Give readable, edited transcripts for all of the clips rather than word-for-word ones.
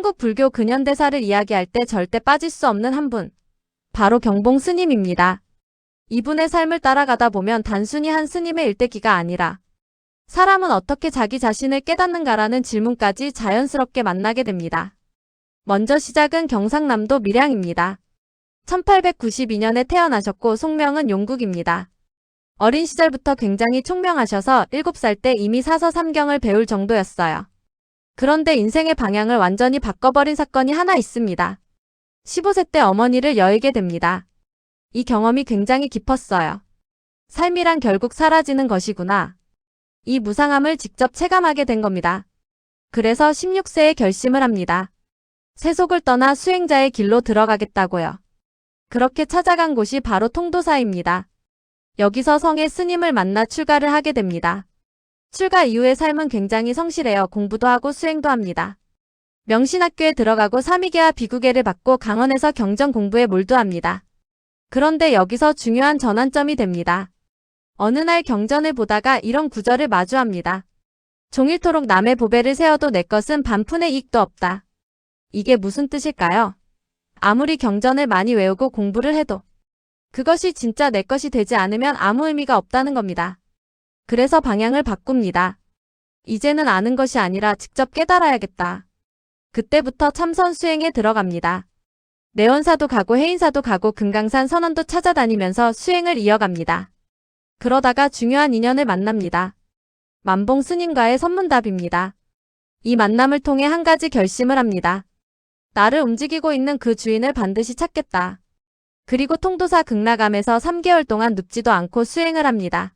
한국 불교 근현대사를 이야기할 때 절대 빠질 수 없는 한 분. 바로 경봉 스님입니다. 이분의 삶을 따라가다 보면 단순히 한 스님의 일대기가 아니라 사람은 어떻게 자기 자신을 깨닫는가라는 질문까지 자연스럽게 만나게 됩니다. 먼저 시작은 경상남도 밀양입니다. 1892년에 태어나셨고 속명은 용국입니다. 어린 시절부터 굉장히 총명하셔서 7살 때 이미 사서 삼경을 배울 정도였어요. 그런데 인생의 방향을 완전히 바꿔버린 사건이 하나 있습니다. 15세 때 어머니를 여의게 됩니다. 이 경험이 굉장히 깊었어요. 삶이란 결국 사라지는 것이구나. 이 무상함을 직접 체감하게 된 겁니다. 그래서 16세에 결심을 합니다. 세속을 떠나 수행자의 길로 들어가겠다고요. 그렇게 찾아간 곳이 바로 통도사입니다. 여기서 성의 스님을 만나 출가를 하게 됩니다. 출가 이후의 삶은 굉장히 성실해요. 공부도 하고 수행도 합니다. 명신학교에 들어가고 사미계와 비구계를 받고 강원에서 경전 공부에 몰두합니다. 그런데 여기서 중요한 전환점이 됩니다. 어느 날 경전을 보다가 이런 구절을 마주합니다. 종일토록 남의 보배를 세어도 내 것은 반푼의 이익도 없다. 이게 무슨 뜻일까요? 아무리 경전을 많이 외우고 공부를 해도 그것이 진짜 내 것이 되지 않으면 아무 의미가 없다는 겁니다. 그래서 방향을 바꿉니다. 이제는 아는 것이 아니라 직접 깨달아야겠다. 그때부터 참선 수행에 들어갑니다. 내원사도 가고 해인사도 가고 금강산 선원도 찾아다니면서 수행을 이어갑니다. 그러다가 중요한 인연을 만납니다. 만봉 스님과의 선문답입니다. 이 만남을 통해 한 가지 결심을 합니다. 나를 움직이고 있는 그 주인을 반드시 찾겠다. 그리고 통도사 극락암에서 3개월 동안 눕지도 않고 수행을 합니다.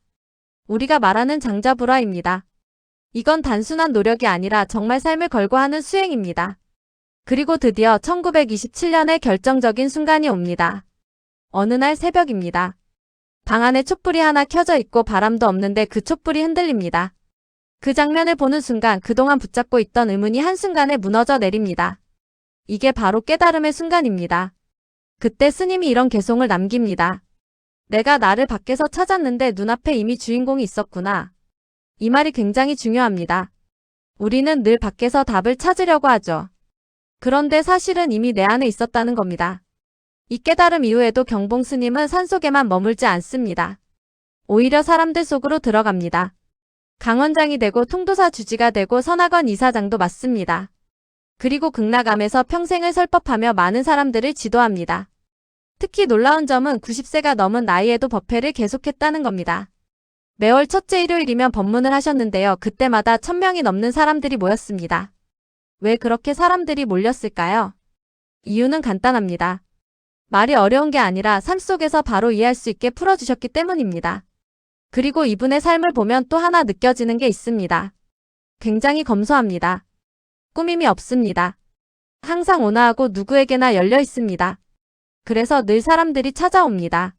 우리가 말하는 장자불화입니다. 이건 단순한 노력이 아니라 정말 삶을 걸고 하는 수행입니다. 그리고 드디어 1927년에 결정적인 순간이 옵니다. 어느 날 새벽입니다. 방 안에 촛불이 하나 켜져 있고 바람도 없는데 그 촛불이 흔들립니다. 그 장면을 보는 순간 그동안 붙잡고 있던 의문이 한순간에 무너져 내립니다. 이게 바로 깨달음의 순간입니다. 그때 스님이 이런 개송을 남깁니다. 내가 나를 밖에서 찾았는데 눈앞에 이미 주인공이 있었구나. 이 말이 굉장히 중요합니다. 우리는 늘 밖에서 답을 찾으려고 하죠. 그런데 사실은 이미 내 안에 있었다는 겁니다. 이 깨달음 이후에도 경봉 스님은 산속에만 머물지 않습니다. 오히려 사람들 속으로 들어갑니다. 강원장이 되고 통도사 주지가 되고 선학원 이사장도 맡습니다. 그리고 극락암에서 평생을 설법하며 많은 사람들을 지도합니다. 특히 놀라운 점은 90세가 넘은 나이에도 법회를 계속했다는 겁니다. 매월 첫째 일요일이면 법문을 하셨는데요. 그때마다 1000명이 넘는 사람들이 모였습니다. 왜 그렇게 사람들이 몰렸을까요? 이유는 간단합니다. 말이 어려운 게 아니라 삶 속에서 바로 이해할 수 있게 풀어주셨기 때문입니다. 그리고 이분의 삶을 보면 또 하나 느껴지는 게 있습니다. 굉장히 검소합니다. 꾸밈이 없습니다. 항상 온화하고 누구에게나 열려 있습니다. 그래서 늘 사람들이 찾아옵니다.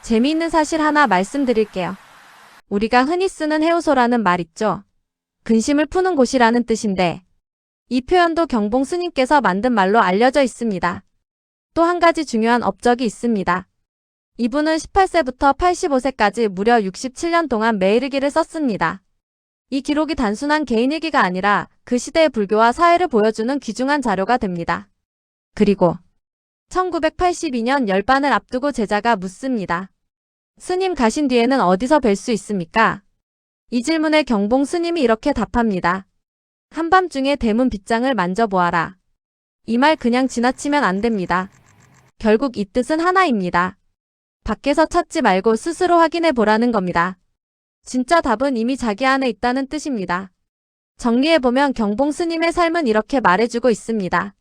재미있는 사실 하나 말씀드릴게요. 우리가 흔히 쓰는 해우소라는 말 있죠. 근심을 푸는 곳이라는 뜻인데 이 표현도 경봉 스님께서 만든 말로 알려져 있습니다. 또 한 가지 중요한 업적이 있습니다. 이분은 18세부터 85세까지 무려 67년 동안 매일일기를 썼습니다. 이 기록이 단순한 개인일기가 아니라 그 시대의 불교와 사회를 보여주는 귀중한 자료가 됩니다. 그리고 1982년 열반을 앞두고 제자가 묻습니다. 스님 가신 뒤에는 어디서 뵐 수 있습니까? 이 질문에 경봉 스님이 이렇게 답합니다. 한밤중에 대문 빗장을 만져보아라. 이 말 그냥 지나치면 안 됩니다. 결국 이 뜻은 하나입니다. 밖에서 찾지 말고 스스로 확인해 보라는 겁니다. 진짜 답은 이미 자기 안에 있다는 뜻입니다. 정리해보면 경봉 스님의 삶은 이렇게 말해주고 있습니다.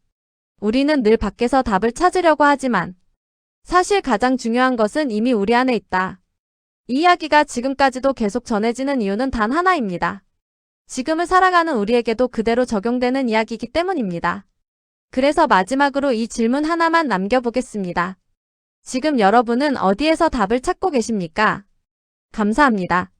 우리는 늘 밖에서 답을 찾으려고 하지만 사실 가장 중요한 것은 이미 우리 안에 있다. 이 이야기가 지금까지도 계속 전해지는 이유는 단 하나입니다. 지금을 살아가는 우리에게도 그대로 적용되는 이야기이기 때문입니다. 그래서 마지막으로 이 질문 하나만 남겨보겠습니다. 지금 여러분은 어디에서 답을 찾고 계십니까? 감사합니다.